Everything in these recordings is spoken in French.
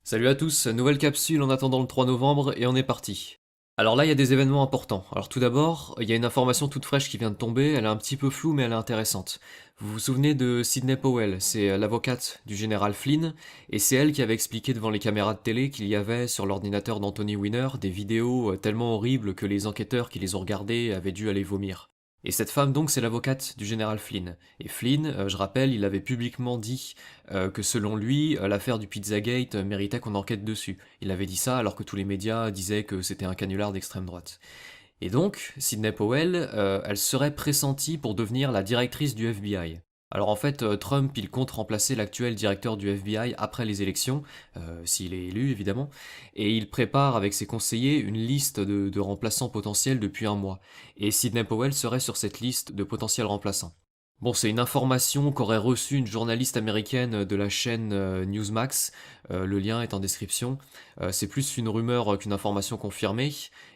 Salut à tous, nouvelle capsule en attendant le 3 novembre et on est parti. Alors là, il y a des événements importants. Alors tout d'abord, il y a une information toute fraîche qui vient de tomber, elle est un petit peu floue mais elle est intéressante. Vous vous souvenez de Sidney Powell, c'est l'avocate du général Flynn, et c'est elle qui avait expliqué devant les caméras de télé qu'il y avait sur l'ordinateur d'Anthony Weiner des vidéos tellement horribles que les enquêteurs qui les ont regardées avaient dû aller vomir. Et cette femme donc c'est l'avocate du général Flynn. Et Flynn, je rappelle, il avait publiquement dit que selon lui, l'affaire du Pizzagate méritait qu'on enquête dessus. Il avait dit ça alors que tous les médias disaient que c'était un canular d'extrême droite. Et donc, Sidney Powell, elle serait pressentie pour devenir la directrice du FBI. Alors en fait, Trump, il compte remplacer l'actuel directeur du FBI après les élections, s'il est élu évidemment, et il prépare avec ses conseillers une liste de remplaçants potentiels depuis un mois. Et Sidney Powell serait sur cette liste de potentiels remplaçants. Bon, c'est une information qu'aurait reçue une journaliste américaine de la chaîne Newsmax. Le lien est en description. C'est plus une rumeur qu'une information confirmée.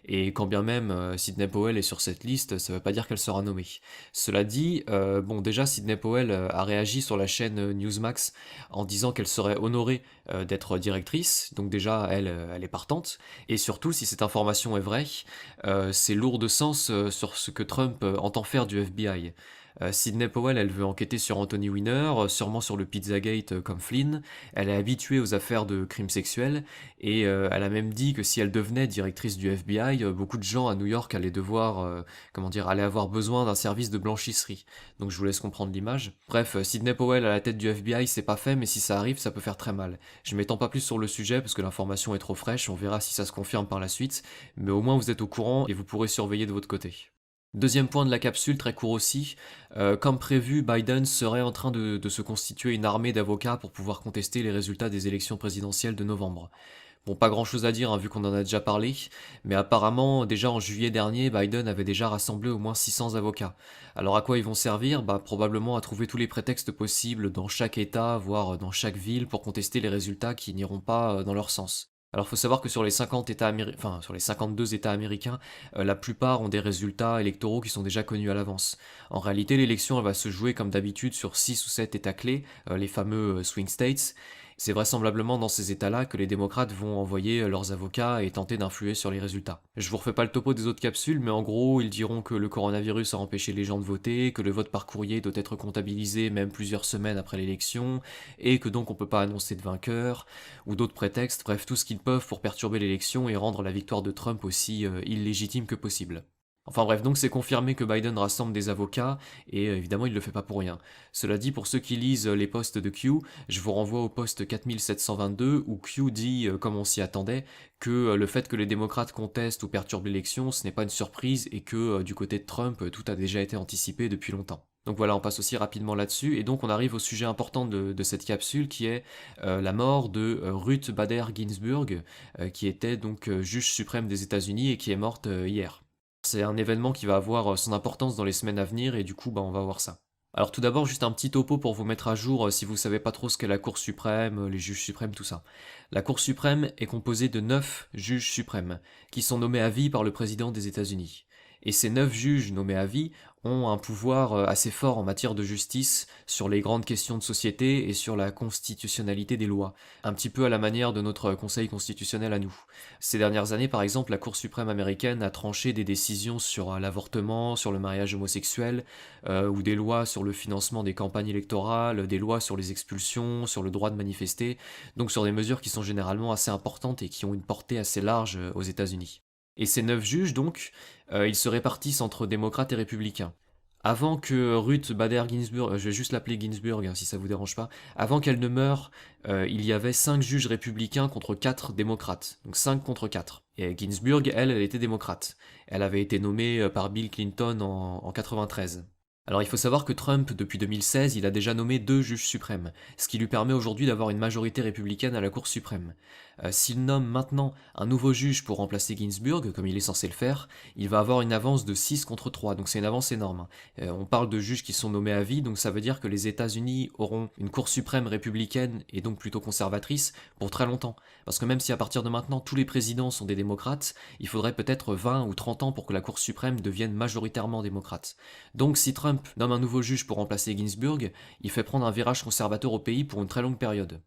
Et quand bien même Sidney Powell est sur cette liste, ça ne veut pas dire qu'elle sera nommée. Cela dit, bon, déjà Sidney Powell a réagi sur la chaîne Newsmax en disant qu'elle serait honorée d'être directrice. Donc déjà, elle est partante. Et surtout, si cette information est vraie, c'est lourd de sens sur ce que Trump entend faire du FBI. Sidney Powell, elle veut enquêter sur Anthony Weiner, sûrement sur le Pizzagate comme Flynn. Elle est habituée aux affaires de crimes sexuels et elle a même dit que si elle devenait directrice du FBI, beaucoup de gens à New York allaient devoir, comment dire, allaient avoir besoin d'un service de blanchisserie. Donc je vous laisse comprendre l'image. Bref, Sidney Powell à la tête du FBI, c'est pas fait, mais si ça arrive, ça peut faire très mal. Je m'étends pas plus sur le sujet parce que l'information est trop fraîche, on verra si ça se confirme par la suite, mais au moins vous êtes au courant et vous pourrez surveiller de votre côté. Deuxième point de la capsule, très court aussi, comme prévu, Biden serait en train de se constituer une armée d'avocats pour pouvoir contester les résultats des élections présidentielles de novembre. Bon, pas grand chose à dire hein, vu qu'on en a déjà parlé, mais apparemment, déjà en juillet dernier, Biden avait déjà rassemblé au moins 600 avocats. Alors à quoi ils vont servir? Bah probablement à trouver tous les prétextes possibles dans chaque État, voire dans chaque ville, pour contester les résultats qui n'iront pas dans leur sens. Alors faut savoir que sur les 50 États enfin sur les 52 États américains, la plupart ont des résultats électoraux qui sont déjà connus à l'avance. En réalité, l'élection elle va se jouer comme d'habitude sur 6 ou 7 États clés, les fameux swing states. C'est vraisemblablement dans ces États-là que les démocrates vont envoyer leurs avocats et tenter d'influer sur les résultats. Je vous refais pas le topo des autres capsules, mais en gros, ils diront que le coronavirus a empêché les gens de voter, que le vote par courrier doit être comptabilisé même plusieurs semaines après l'élection, et que donc on peut pas annoncer de vainqueur, ou d'autres prétextes, bref, tout ce qu'ils peuvent pour perturber l'élection et rendre la victoire de Trump aussi illégitime que possible. Enfin bref, donc c'est confirmé que Biden rassemble des avocats, et évidemment il le fait pas pour rien. Cela dit, pour ceux qui lisent les posts de Q, je vous renvoie au post 4722 où Q dit, comme on s'y attendait, que le fait que les démocrates contestent ou perturbent l'élection, ce n'est pas une surprise, et que du côté de Trump, tout a déjà été anticipé depuis longtemps. Donc voilà, on passe aussi rapidement là-dessus, et donc on arrive au sujet important de cette capsule qui est la mort de Ruth Bader Ginsburg, qui était donc juge suprême des États-Unis et qui est morte hier. C'est un événement qui va avoir son importance dans les semaines à venir et du coup bah, on va voir ça. Alors tout d'abord juste un petit topo pour vous mettre à jour si vous savez pas trop ce qu'est la Cour suprême, les juges suprêmes, tout ça. La Cour suprême est composée de 9 juges suprêmes qui sont nommés à vie par le président des États-Unis. Et ces 9 juges nommés à vie ont un pouvoir assez fort en matière de justice sur les grandes questions de société et sur la constitutionnalité des lois, un petit peu à la manière de notre Conseil constitutionnel à nous. Ces dernières années, par exemple, la Cour suprême américaine a tranché des décisions sur l'avortement, sur le mariage homosexuel, ou des lois sur le financement des campagnes électorales, des lois sur les expulsions, sur le droit de manifester, donc sur des mesures qui sont généralement assez importantes et qui ont une portée assez large aux États-Unis. Et ces 9 juges, donc, ils se répartissent entre démocrates et républicains. Avant que Ruth Bader Ginsburg, je vais juste l'appeler Ginsburg hein, si ça vous dérange pas, avant qu'elle ne meure, il y avait 5 juges républicains contre 4 démocrates, donc 5 contre 4. Et Ginsburg, elle était démocrate. Elle avait été nommée par Bill Clinton en 93. Alors il faut savoir que Trump, depuis 2016, il a déjà nommé 2 juges suprêmes, ce qui lui permet aujourd'hui d'avoir une majorité républicaine à la Cour suprême. S'il nomme maintenant un nouveau juge pour remplacer Ginsburg, comme il est censé le faire, il va avoir une avance de 6 contre 3, donc c'est une avance énorme. On parle de juges qui sont nommés à vie, donc ça veut dire que les États-Unis auront une Cour suprême républicaine et donc plutôt conservatrice pour très longtemps. Parce que même si à partir de maintenant tous les présidents sont des démocrates, il faudrait peut-être 20 ou 30 ans pour que la Cour suprême devienne majoritairement démocrate. Donc si Trump nomme un nouveau juge pour remplacer Ginsburg, il fait prendre un virage conservateur au pays pour une très longue période.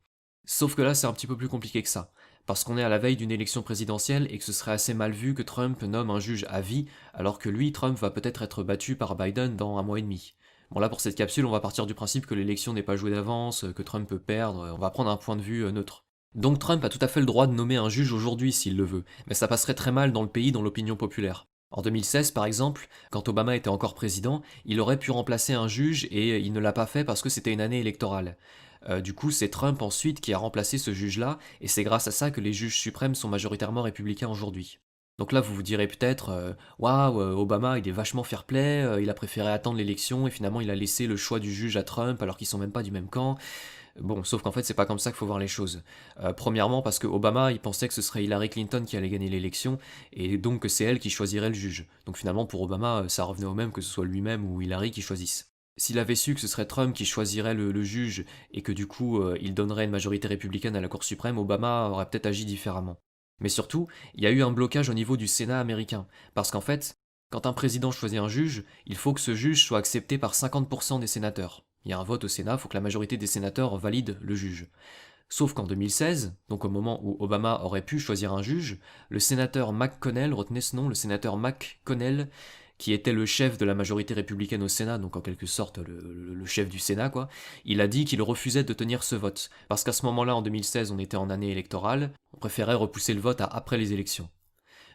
Sauf que là, c'est un petit peu plus compliqué que ça. Parce qu'on est à la veille d'une élection présidentielle et que ce serait assez mal vu que Trump nomme un juge à vie, alors que lui, Trump, va peut-être être battu par Biden dans un mois et demi. Bon là, pour cette capsule, on va partir du principe que l'élection n'est pas jouée d'avance, que Trump peut perdre, on va prendre un point de vue neutre. Donc Trump a tout à fait le droit de nommer un juge aujourd'hui s'il le veut, mais ça passerait très mal dans le pays dans l'opinion populaire. En 2016, par exemple, quand Obama était encore président, il aurait pu remplacer un juge et il ne l'a pas fait parce que c'était une année électorale. Du coup, c'est Trump ensuite qui a remplacé ce juge-là, et c'est grâce à ça que les juges suprêmes sont majoritairement républicains aujourd'hui. Donc là, vous vous direz peut-être, waouh, Obama, il est vachement fair-play, il a préféré attendre l'élection et finalement il a laissé le choix du juge à Trump alors qu'ils sont même pas du même camp. Bon, sauf qu'en fait, c'est pas comme ça qu'il faut voir les choses. Premièrement, parce que Obama, il pensait que ce serait Hillary Clinton qui allait gagner l'élection, et donc que c'est elle qui choisirait le juge. Donc finalement, pour Obama, ça revenait au même que ce soit lui-même ou Hillary qui choisisse. S'il avait su que ce serait Trump qui choisirait le juge et que du coup il donnerait une majorité républicaine à la Cour suprême, Obama aurait peut-être agi différemment. Mais surtout, il y a eu un blocage au niveau du Sénat américain. Parce qu'en fait, quand un président choisit un juge, il faut que ce juge soit accepté par 50% des sénateurs. Il y a un vote au Sénat, il faut que la majorité des sénateurs valide le juge. Sauf qu'en 2016, donc au moment où Obama aurait pu choisir un juge, le sénateur McConnell, retenez ce nom, le sénateur McConnell, qui était le chef de la majorité républicaine au Sénat, donc en quelque sorte le chef du Sénat, quoi, il a dit qu'il refusait de tenir ce vote. Parce qu'à ce moment-là, en 2016, on était en année électorale, on préférait repousser le vote à après les élections.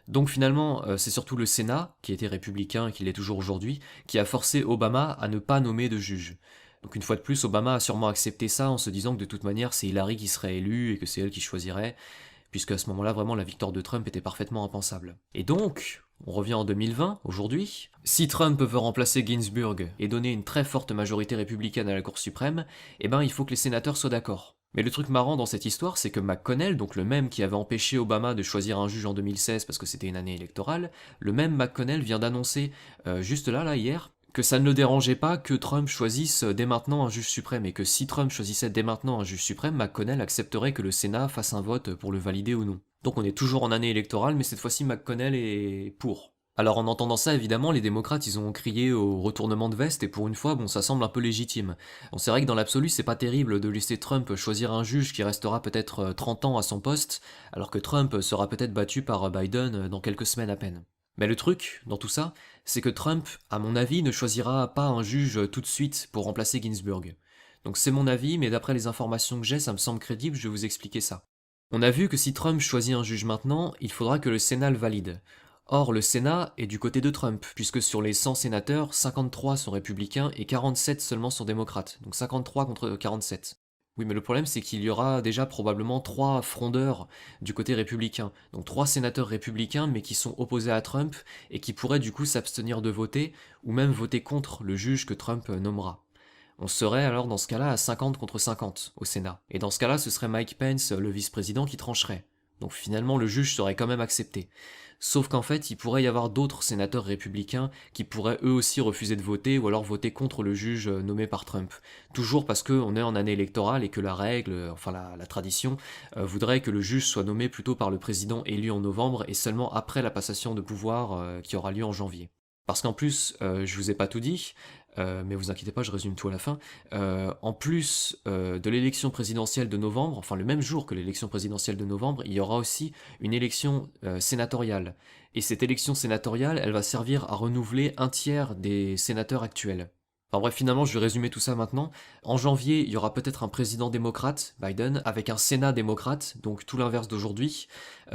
Donc finalement, c'est surtout le Sénat, qui était républicain et qui l'est toujours aujourd'hui, qui a forcé Obama à ne pas nommer de juge. Donc une fois de plus, Obama a sûrement accepté ça en se disant que de toute manière c'est Hillary qui serait élue et que c'est elle qui choisirait, puisque à ce moment-là vraiment la victoire de Trump était parfaitement impensable. Et donc, on revient en 2020, aujourd'hui, si Trump veut remplacer Ginsburg et donner une très forte majorité républicaine à la Cour suprême, eh ben il faut que les sénateurs soient d'accord. Mais le truc marrant dans cette histoire, c'est que McConnell, donc le même qui avait empêché Obama de choisir un juge en 2016 parce que c'était une année électorale, le même McConnell vient d'annoncer, juste là, hier, que ça ne le dérangeait pas que Trump choisisse dès maintenant un juge suprême, et que si Trump choisissait dès maintenant un juge suprême, McConnell accepterait que le Sénat fasse un vote pour le valider ou non. Donc on est toujours en année électorale, mais cette fois-ci McConnell est pour. Alors en entendant ça, évidemment, les démocrates, ils ont crié au retournement de veste, et pour une fois, bon, ça semble un peu légitime. Bon, c'est vrai que dans l'absolu, c'est pas terrible de laisser Trump choisir un juge qui restera peut-être 30 ans à son poste, alors que Trump sera peut-être battu par Biden dans quelques semaines à peine. Mais le truc, dans tout ça, c'est que Trump, à mon avis, ne choisira pas un juge tout de suite pour remplacer Ginsburg. Donc c'est mon avis, mais d'après les informations que j'ai, ça me semble crédible, je vais vous expliquer ça. On a vu que si Trump choisit un juge maintenant, il faudra que le Sénat le valide. Or, le Sénat est du côté de Trump, puisque sur les 100 sénateurs, 53 sont républicains et 47 seulement sont démocrates. Donc 53 contre 47. Oui, mais le problème, c'est qu'il y aura déjà probablement 3 frondeurs du côté républicain. Donc 3 sénateurs républicains, mais qui sont opposés à Trump et qui pourraient du coup s'abstenir de voter, ou même voter contre le juge que Trump nommera. On serait alors dans ce cas-là à 50 contre 50 au Sénat. Et dans ce cas-là, ce serait Mike Pence, le vice-président, qui trancherait. Donc finalement, le juge serait quand même accepté. Sauf qu'en fait, il pourrait y avoir d'autres sénateurs républicains qui pourraient eux aussi refuser de voter ou alors voter contre le juge nommé par Trump. Toujours parce qu'on est en année électorale et que la règle, enfin la tradition, voudrait que le juge soit nommé plutôt par le président élu en novembre et seulement après la passation de pouvoir qui aura lieu en janvier. Parce qu'en plus, je vous ai pas tout dit, mais vous inquiétez pas, je résume tout à la fin. En plus de l'élection présidentielle de novembre, enfin le même jour que l'élection présidentielle de novembre, il y aura aussi une élection sénatoriale. Et cette élection sénatoriale, elle va servir à renouveler un tiers des sénateurs actuels. Enfin bref, finalement, je vais résumer tout ça maintenant. En janvier, il y aura peut-être un président démocrate, Biden, avec un Sénat démocrate, donc tout l'inverse d'aujourd'hui.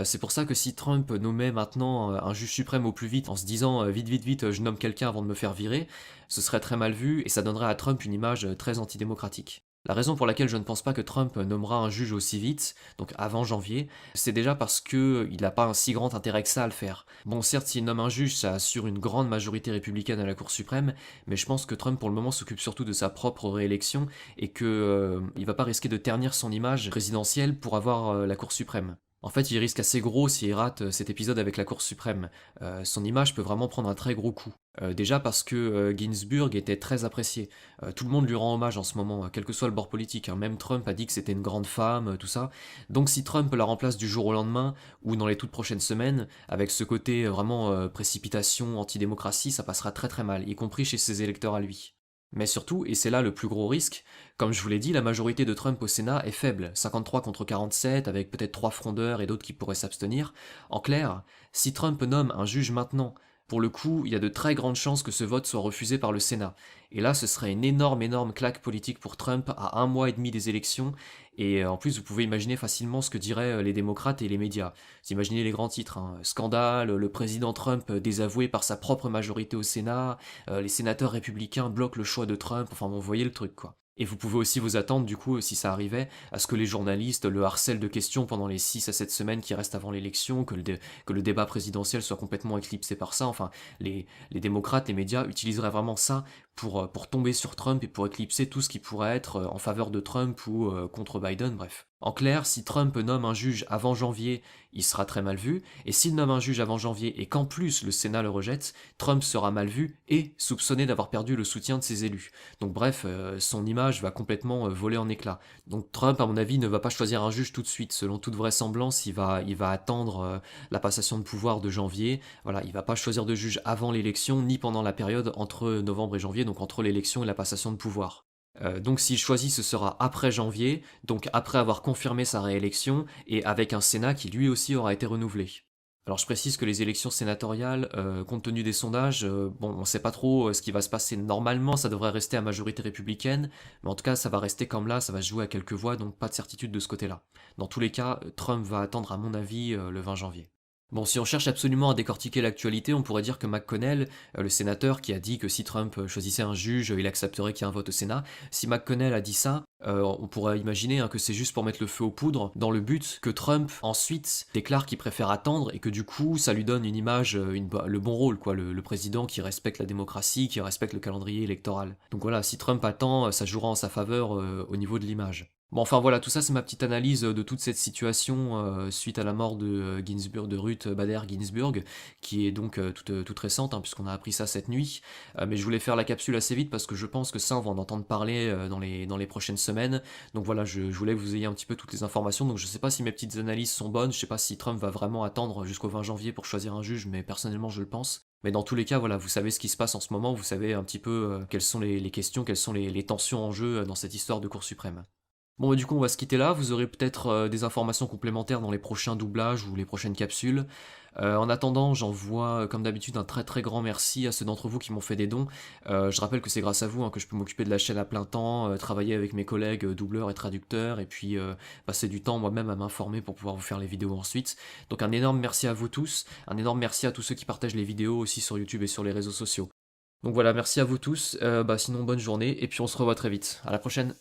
C'est pour ça que si Trump nommait maintenant un juge suprême au plus vite, en se disant vite, vite, vite, je nomme quelqu'un avant de me faire virer, ce serait très mal vu et ça donnerait à Trump une image très antidémocratique. La raison pour laquelle je ne pense pas que Trump nommera un juge aussi vite, donc avant janvier, c'est déjà parce que il n'a pas un si grand intérêt que ça à le faire. Bon, certes, s'il nomme un juge, ça assure une grande majorité républicaine à la Cour suprême, mais je pense que Trump pour le moment s'occupe surtout de sa propre réélection et que il va pas risquer de ternir son image présidentielle pour avoir la Cour suprême. En fait, il risque assez gros s'il rate cet épisode avec la Cour suprême. Son image peut vraiment prendre un très gros coup. Déjà parce que Ginsburg était très apprécié. Tout le monde lui rend hommage en ce moment, quel que soit le bord politique, hein. Même Trump a dit que c'était une grande femme, tout ça. Donc si Trump la remplace du jour au lendemain, ou dans les toutes prochaines semaines, avec ce côté vraiment précipitation, antidémocratie, ça passera très très mal, y compris chez ses électeurs à lui. Mais surtout, et c'est là le plus gros risque, comme je vous l'ai dit, la majorité de Trump au Sénat est faible, 53 contre 47, avec peut-être 3 frondeurs et d'autres qui pourraient s'abstenir. En clair, si Trump nomme un juge maintenant, pour le coup, il y a de très grandes chances que ce vote soit refusé par le Sénat. Et là, ce serait une énorme, énorme claque politique pour Trump à 1 mois et demi des élections. Et en plus, vous pouvez imaginer facilement ce que diraient les démocrates et les médias. Vous imaginez les grands titres, hein. Scandale, le président Trump désavoué par sa propre majorité au Sénat, les sénateurs républicains bloquent le choix de Trump, enfin bon, vous voyez le truc quoi. Et vous pouvez aussi vous attendre, du coup, si ça arrivait, à ce que les journalistes le harcèlent de questions pendant les 6 à 7 semaines qui restent avant l'élection, que le débat présidentiel soit complètement éclipsé par ça. Enfin, les démocrates, les médias utiliseraient vraiment ça pour tomber sur Trump et pour éclipser tout ce qui pourrait être en faveur de Trump ou contre Biden, bref. En clair, si Trump nomme un juge avant janvier, il sera très mal vu, et s'il nomme un juge avant janvier et qu'en plus le Sénat le rejette, Trump sera mal vu et soupçonné d'avoir perdu le soutien de ses élus. Donc bref, son image va complètement voler en éclats. Donc Trump, à mon avis, ne va pas choisir un juge tout de suite. Selon toute vraisemblance, il va attendre la passation de pouvoir de janvier. Voilà, il va pas choisir de juge avant l'élection, ni pendant la période entre novembre et janvier, donc entre l'élection et la passation de pouvoir. Donc s'il choisit, ce sera après janvier, donc après avoir confirmé sa réélection, et avec un Sénat qui lui aussi aura été renouvelé. Alors je précise que les élections sénatoriales, compte tenu des sondages, bon, on sait pas trop ce qui va se passer normalement, ça devrait rester à majorité républicaine, mais en tout cas ça va rester comme là, ça va se jouer à quelques voix, donc pas de certitude de ce côté-là. Dans tous les cas, Trump va attendre à mon avis le 20 janvier. Bon, si on cherche absolument à décortiquer l'actualité, on pourrait dire que McConnell, le sénateur qui a dit que si Trump choisissait un juge, il accepterait qu'il y ait un vote au Sénat, si McConnell a dit ça, on pourrait imaginer que c'est juste pour mettre le feu aux poudres, dans le but que Trump ensuite déclare qu'il préfère attendre et que du coup ça lui donne une image, le bon rôle, quoi, le président qui respecte la démocratie, qui respecte le calendrier électoral. Donc voilà, si Trump attend, ça jouera en sa faveur au niveau de l'image. Bon, enfin voilà, tout ça c'est ma petite analyse de toute cette situation suite à la mort de Ginsburg, de Ruth Bader Ginsburg, qui est donc toute récente, hein, puisqu'on a appris ça cette nuit. Mais je voulais faire la capsule assez vite parce que je pense que ça, on va en entendre parler dans les prochaines semaines. Donc voilà, je voulais que vous ayez un petit peu toutes les informations. Donc je sais pas si mes petites analyses sont bonnes, je sais pas si Trump va vraiment attendre jusqu'au 20 janvier pour choisir un juge, mais personnellement je le pense. Mais dans tous les cas, voilà, vous savez ce qui se passe en ce moment, vous savez un petit peu quelles sont les questions, quelles sont les tensions en jeu dans cette histoire de Cour suprême. Bon, bah, du coup, on va se quitter là. Vous aurez peut-être des informations complémentaires dans les prochains doublages ou les prochaines capsules. En attendant, j'envoie, comme d'habitude, un très très grand merci à ceux d'entre vous qui m'ont fait des dons. Je rappelle que c'est grâce à vous que je peux m'occuper de la chaîne à plein temps, travailler avec mes collègues doubleurs et traducteurs, et puis passer du temps moi-même à m'informer pour pouvoir vous faire les vidéos ensuite. Donc un énorme merci à vous tous, un énorme merci à tous ceux qui partagent les vidéos aussi sur YouTube et sur les réseaux sociaux. Donc voilà, merci à vous tous. Sinon, bonne journée, et puis on se revoit très vite. À la prochaine.